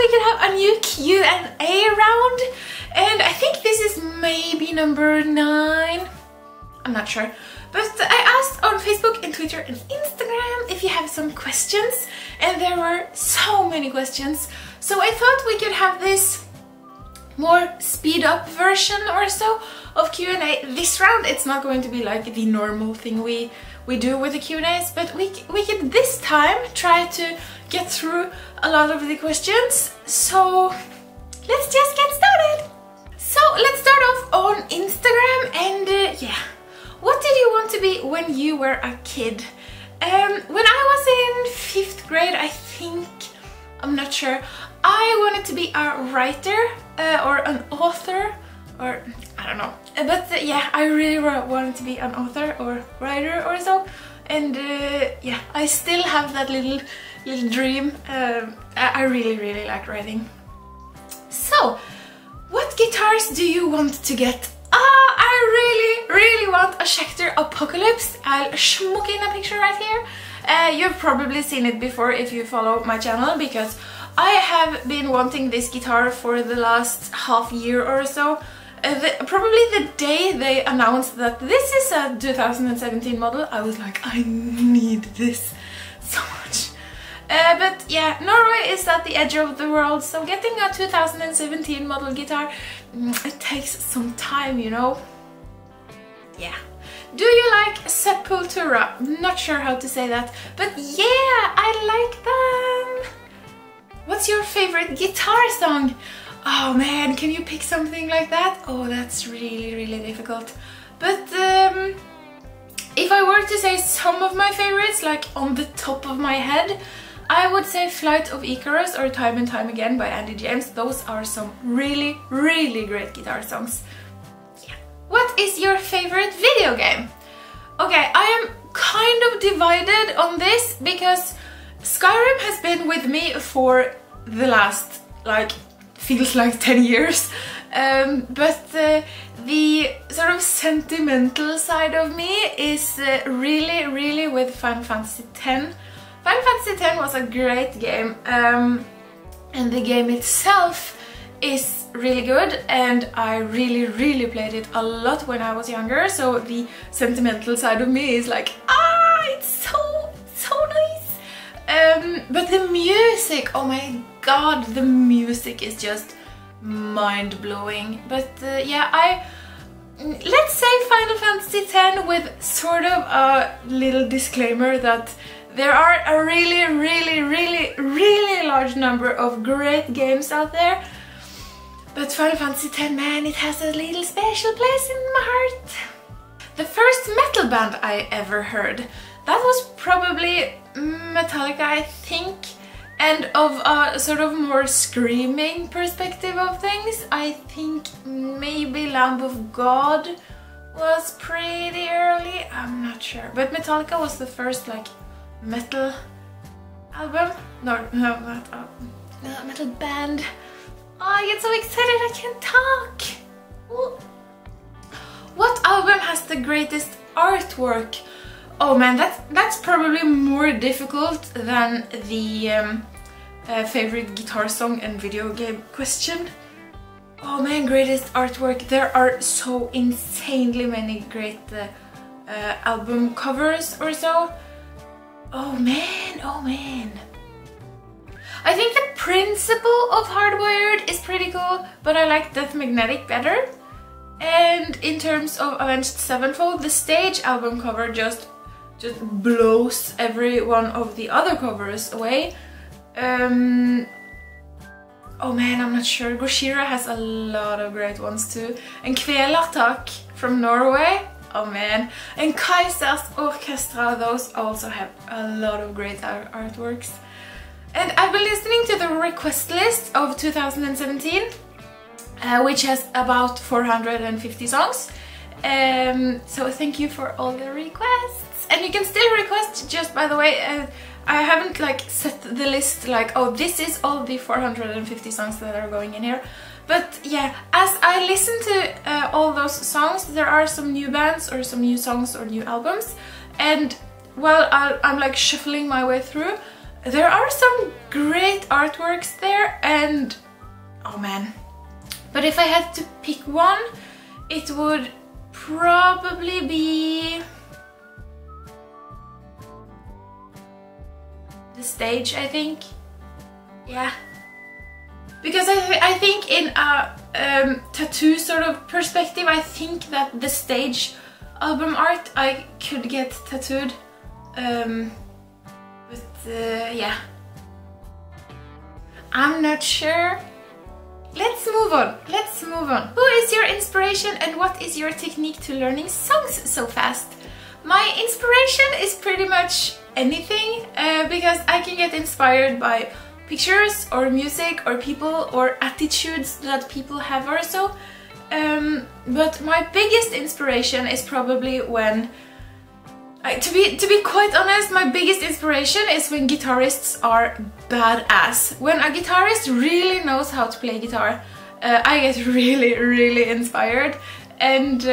we could have a new Q&A round, and I think this is maybe number 9. I'm not sure. But I asked on Facebook and Twitter and Instagram if you have some questions, and there were so many questions. So I thought we could have this more speed up version or so of Q&A this round. It's not going to be like the normal thing we do with the Q&As, but we could this time try to get through a lot of the questions. So let's just get started. So let's start off on Instagram, and yeah, what did you want to be when you were a kid? When I was in 5th grade, I think, I'm not sure, I wanted to be a writer or an author, or I don't know. But yeah, I really wanted to be an author or writer or so. And yeah, I still have that little dream. I really like writing. So, what guitars do you want to get? I really want a Schecter Apocalypse. I'll schmuck in a picture right here. You've probably seen it before if you follow my channel, because I have been wanting this guitar for the last half year or so. Probably the day they announced that this is a 2017 model, I was like, I need this so much. But yeah, Norway is at the edge of the world, so getting a 2017 model guitar, it takes some time, you know. Yeah. Do you like Sepultura? Not sure how to say that, but yeah, I like them. What's your favorite guitar song? Oh man, can you pick something like that? Oh, that's really difficult. But if I were to say some of my favorites, like on the top of my head, I would say Flight of Icarus or Time and Time Again by Andy James. Those are some really great guitar songs. Yeah. What is your favorite video game? Okay, I am kind of divided on this, because Skyrim has been with me for the last, like, feels like 10 years. But the sort of sentimental side of me is really with Final Fantasy X. Final Fantasy X was a great game, and the game itself is really good, and I really played it a lot when I was younger, so the sentimental side of me is like, it's so nice. But the music, oh my god, the music is just mind-blowing. But yeah, let's say Final Fantasy X with sort of a little disclaimer that there are a really large number of great games out there. But Final Fantasy X, man, it has a little special place in my heart. The first metal band I ever heard, that was probably Metallica, I think. And of a sort of more screaming perspective of things, I think maybe Lamb of God was pretty early, I'm not sure. But Metallica was the first, like, metal album? No, not album. Metal band. Oh, I get so excited I can't talk! Ooh. What album has the greatest artwork? Oh man, that's probably more difficult than the favorite guitar song and video game question. Oh man, greatest artwork. There are so insanely many great album covers or so. Oh man. I think the principle of Hardwired is pretty cool, but I like Death Magnetic better. And in terms of Avenged Sevenfold, the stage album cover just blows every one of the other covers away. Oh man, I'm not sure. Gojira has a lot of great ones too. And Kvelertak from Norway, oh man. And Kaiser's Orchestra, those also have a lot of great artworks. And I've been listening to the request list of 2017, which has about 450 songs. So thank you for all the requests. And you can still request, just by the way, I haven't like set the list like, oh, this is all the 450 songs that are going in here. But yeah, as I listen to all those songs, there are some new bands or some new songs or new albums. And while I'm like shuffling my way through, there are some great artworks there, and oh man. But if I had to pick one, it would probably be the stage, I think. Yeah. Because I think in a tattoo sort of perspective, I think that the stage album art I could get tattooed. Yeah. I'm not sure. Let's move on. Let's move on. Who is your inspiration and what is your technique to learning songs so fast? My inspiration is pretty much anything because I can get inspired by pictures or music or people or attitudes that people have or so. But my biggest inspiration is probably when, to be quite honest, my biggest inspiration is when guitarists are badass. When a guitarist really knows how to play guitar, I get really inspired. And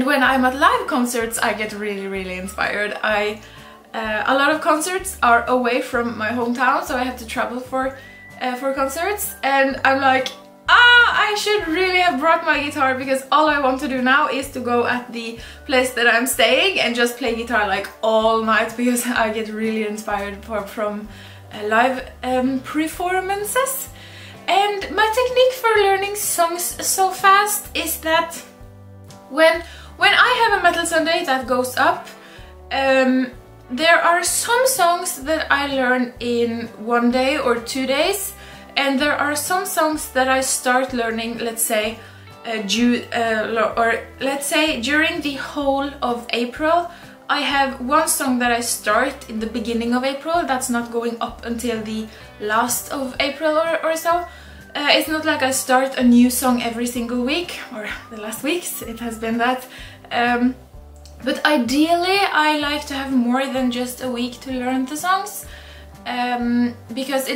when I'm at live concerts, I get really inspired. A lot of concerts are away from my hometown, so I have to travel for concerts, and I'm like, I should really have brought my guitar, because all I want to do now is to go at the place that I'm staying and just play guitar like all night, because I get really inspired from live performances. And my technique for learning songs so fast is that when I have a Metal Sunday that goes up, there are some songs that I learn in 1 day or 2 days, and there are some songs that I start learning, let's say, let's say during the whole of April. I have one song that I start in the beginning of April that's not going up until the last of April or so. It's not like I start a new song every single week, or the last weeks it has been that. But ideally I like to have more than just a week to learn the songs, because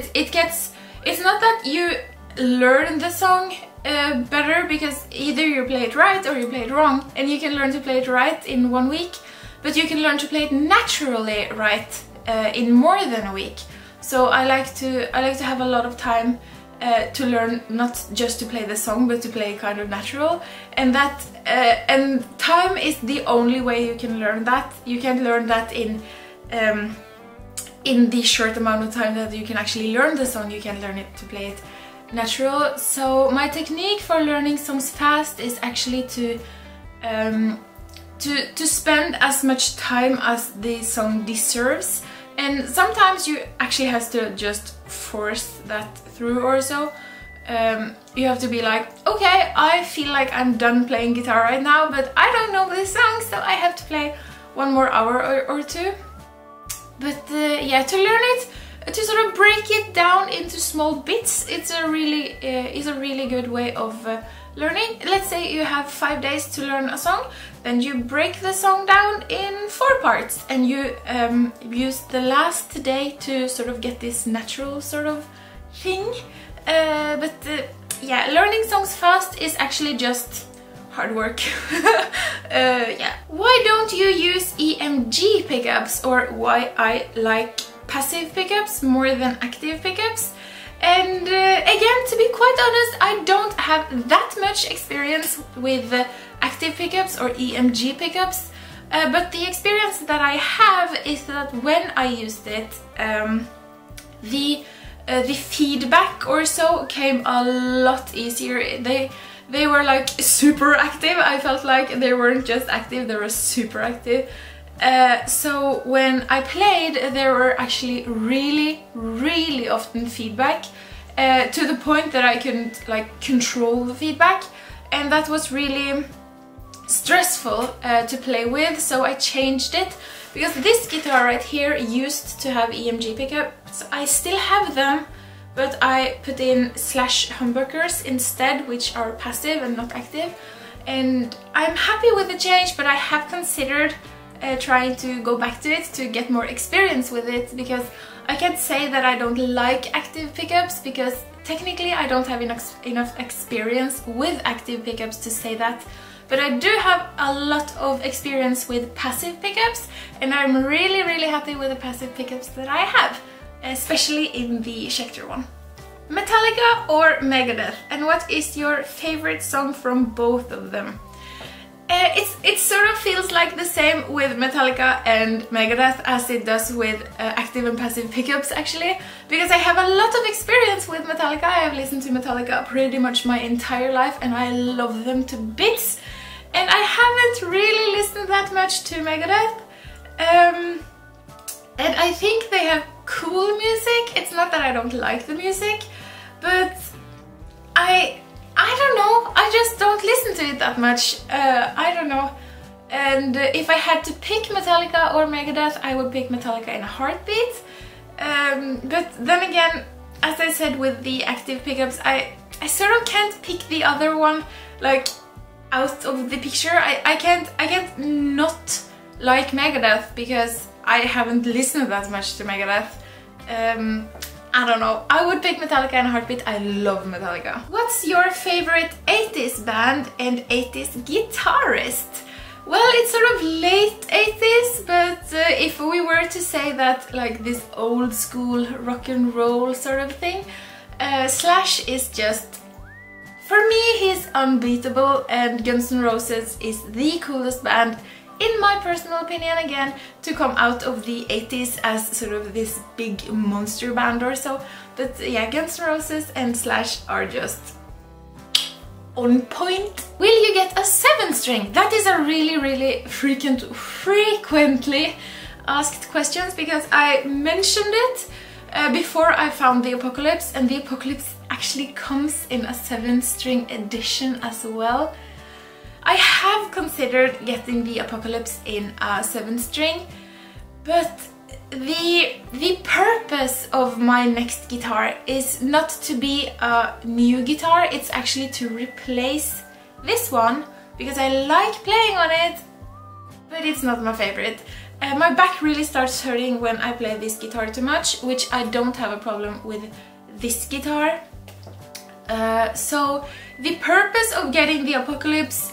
it's not that you learn the song better because either you play it right or you play it wrong, and you can learn to play it right in 1 week, but you can learn to play it naturally right in more than a week. So I like to have a lot of time to learn, not just to play the song, but to play kind of natural, and that and time is the only way you can learn that. You can't learn that in the short amount of time that you can actually learn the song. You can learn it to play it natural. So my technique for learning songs fast is actually to spend as much time as the song deserves. And sometimes you actually have to just force that through or so. You have to be like, okay, I feel like I'm done playing guitar right now, but I don't know this song, so I have to play 1 more hour or 2. But yeah, to learn it, to sort of break it down into small bits, it's a really good way of learning. Let's say you have 5 days to learn a song, then you break the song down in 4 parts, and you use the last day to sort of get this natural sort of thing. Yeah, learning songs fast is actually just hard work. Yeah. Why don't you use EMG pickups, or why I like passive pickups more than active pickups? And again, to be quite honest, I don't have that much experience with active pickups or EMG pickups, but the experience that I have is that when I used it, the feedback or so came a lot easier. They were like super active. I felt like they weren't just active, they were super active. So when I played, there were actually really often feedback, to the point that I couldn't like control the feedback, and that was really stressful to play with. So I changed it, because this guitar right here used to have EMG pickups. I still have them, but I put in / humbuckers instead, which are passive and not active, and I'm happy with the change, but I have considered trying to go back to it to get more experience with it, because I can't say that I don't like active pickups, because technically I don't have enough experience with active pickups to say that. but I do have a lot of experience with passive pickups, and I'm really happy with the passive pickups that I have, especially in the Schecter one. Metallica or Megadeth, and what is your favorite song from both of them? It sort of feels like the same with Metallica and Megadeth as it does with active and passive pickups, actually, because I have a lot of experience with Metallica. I have listened to Metallica pretty much my entire life and I love them to bits, and I haven't really listened that much to Megadeth, and I think they have cool music. It's not that I don't like the music, but I don't know, I just don't listen to it that much. I don't know. And if I had to pick Metallica or Megadeth, I would pick Metallica in a heartbeat. But then again, as I said with the active pickups, I sort of can't pick the other one like out of the picture. I can't not like Megadeth because I haven't listened that much to Megadeth. I don't know, I would pick Metallica in a heartbeat. I love Metallica. What's your favorite 80s band and 80s guitarist? Well, it's sort of late 80s, but if we were to say that like this old school rock and roll sort of thing, Slash is just, for me, he's unbeatable, and Guns N' Roses is the coolest band, in my personal opinion, again, to come out of the 80s as sort of this big monster band or so. But yeah, Guns N' Roses and Slash are just on point. Will you get a 7-string? That is a really frequently asked questions, because I mentioned it before I found the Apocalypse, and the Apocalypse actually comes in a 7-string edition as well. I have considered getting the Apocalypse in a 7-string, but the purpose of my next guitar is not to be a new guitar, it's actually to replace this one, because I like playing on it, but it's not my favorite. My back really starts hurting when I play this guitar too much, which I don't have a problem with this guitar. So the purpose of getting the Apocalypse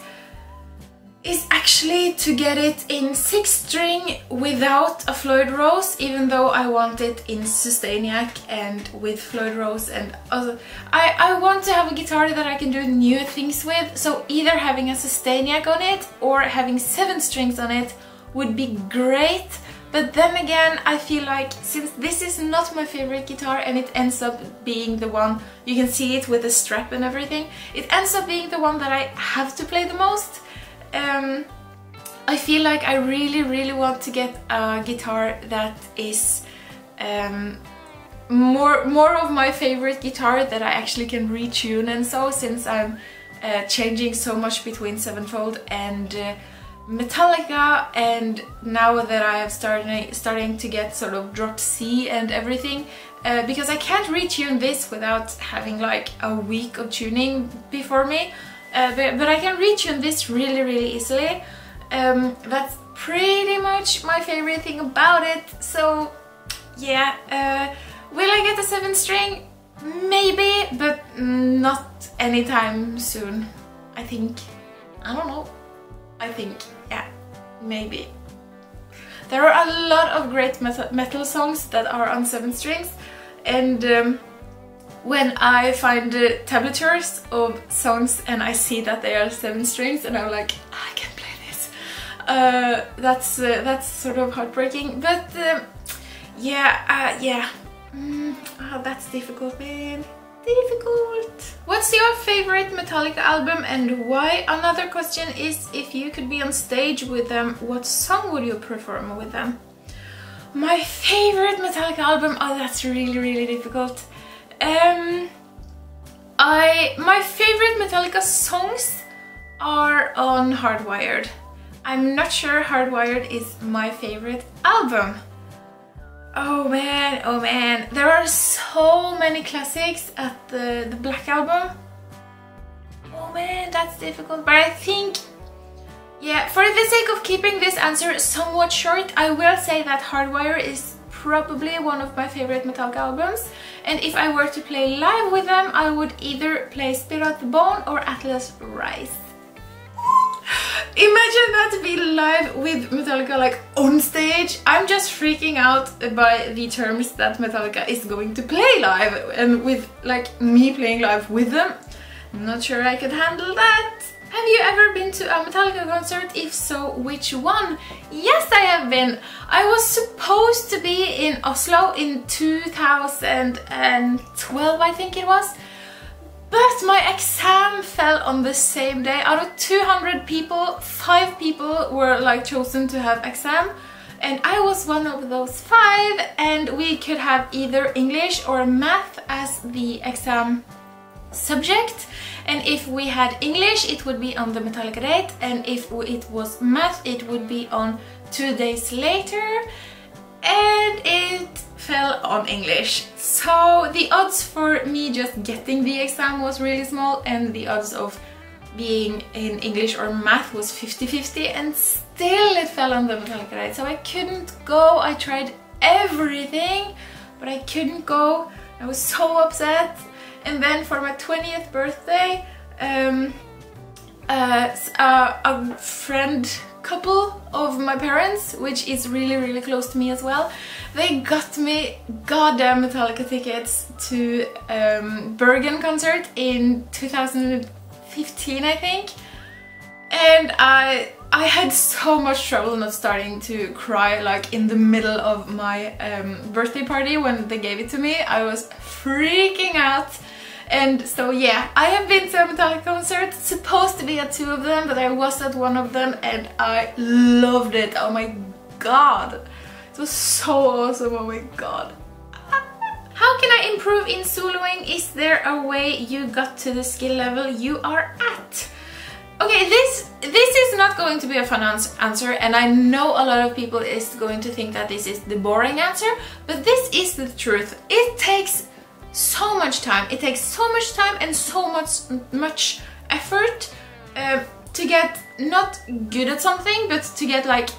is actually to get it in 6-string without a Floyd Rose, even though I want it in Sustainiac and with Floyd Rose, and also I want to have a guitar that I can do new things with, so either having a Sustainiac on it or having 7 strings on it would be great. But then again, I feel like since this is not my favorite guitar and it ends up being the one, you can see it with the strap and everything, it ends up being the one that I have to play the most. I feel like I really want to get a guitar that is more of my favorite guitar that I actually can retune, and so, since I'm changing so much between Sevenfold and Metallica, and now that I have starting to get sort of drop C and everything, because I can't retune this without having like a week of tuning before me. But I can retune this really easily. That's pretty much my favorite thing about it. So yeah, will I get a 7-string? Maybe, but not anytime soon, I think. I don't know. I think, yeah, maybe. There are a lot of great metal songs that are on 7 strings, and when I find tablatures of songs and I see that they are 7 strings and I'm like, I can play this, that's sort of heartbreaking. But yeah, that's difficult, man. Difficult. What's your favorite Metallica album and why? Another question is, if you could be on stage with them, what song would you perform with them? My favorite Metallica album? Oh, that's really difficult. My favorite Metallica songs are on Hardwired. I'm not sure Hardwired is my favorite album. Oh man, there are so many classics at the Black Album. Oh man, that's difficult, but I think, yeah, for the sake of keeping this answer somewhat short, I will say that Hardwire is probably one of my favorite Metallica albums, and if I were to play live with them, I would either play Spirit of the Bone or Atlas Rise. Imagine that to be live with Metallica, like on stage. I'm just freaking out by the terms that Metallica is going to play live, and with like me playing live with them. I'm not sure I could handle that. Have you ever been to a Metallica concert? If so, which one? Yes, I have been. I was supposed to be in Oslo in 2012, I think it was. But my exam fell on the same day. Out of 200 people, 5 people were like chosen to have exam. And I was one of those 5, and we could have either English or math as the exam subject. And if we had English, it would be on the Metallica date, and if it was math, it would be on 2 days later. And it fell on English. So the odds for me just getting the exam was really small, and the odds of being in English or math was 50-50, and still it fell on the Metallica date. So I couldn't go. I tried everything, but I couldn't go. I was so upset. And then for my 20th birthday, a friend couple of my parents, which is really close to me as well, they got me goddamn Metallica tickets to Bergen concert in 2015, I think. And I had so much trouble not starting to cry like in the middle of my birthday party when they gave it to me. I was freaking out. And so yeah, I have been to a Metallica concert, supposed to be at 2 of them, but I was at 1 of them and I loved it. Oh my god, it was so awesome. Oh my god. How can I improve in soloing? Is there a way you got to the skill level you are at? Okay, this is not going to be a fun answer, and I know a lot of people is going to think that this is the boring answer, but this is the truth. It takes so much time. It takes so much time and so much effort to get not good at something, but to get like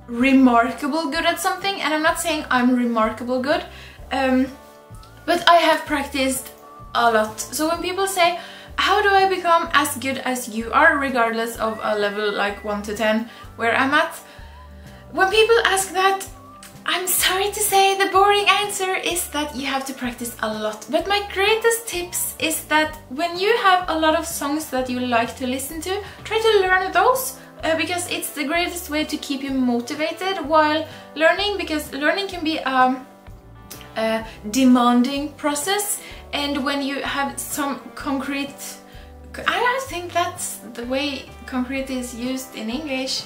remarkable good at something. And I'm not saying I'm remarkable good, but I have practiced a lot. So when people say, how do I become as good as you are, regardless of a level like 1 to 10 where I'm at, when people ask that, I'm sorry to say the boring answer is that you have to practice a lot. But my greatest tips is that when you have a lot of songs that you like to listen to, try to learn those, because it's the greatest way to keep you motivated while learning, because learning can be a demanding process. And when you have some concrete, I don't think that's the way concrete is used in English.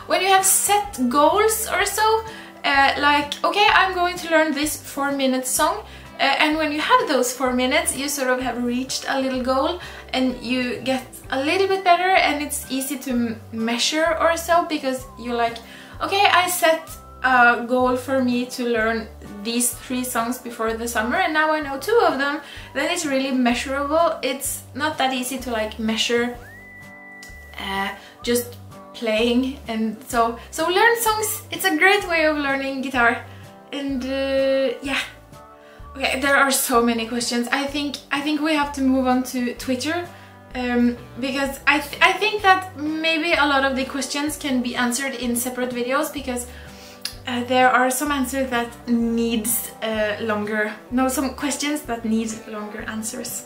When you have set goals or so, like, okay, I'm going to learn this 4-minute song, and when you have those 4 minutes, you sort of have reached a little goal, and you get a little bit better, and it's easy to measure or so, because you're like, okay, I set a goal for me to learn these 3 songs before the summer, and now I know 2 of them. Then it's really measurable. It's not that easy to like measure just playing, and so learn songs. It's a great way of learning guitar. And yeah, okay, there are so many questions. I think we have to move on to Twitter, because I think that maybe a lot of the questions can be answered in separate videos, because there are some answers that needs some questions that need longer answers.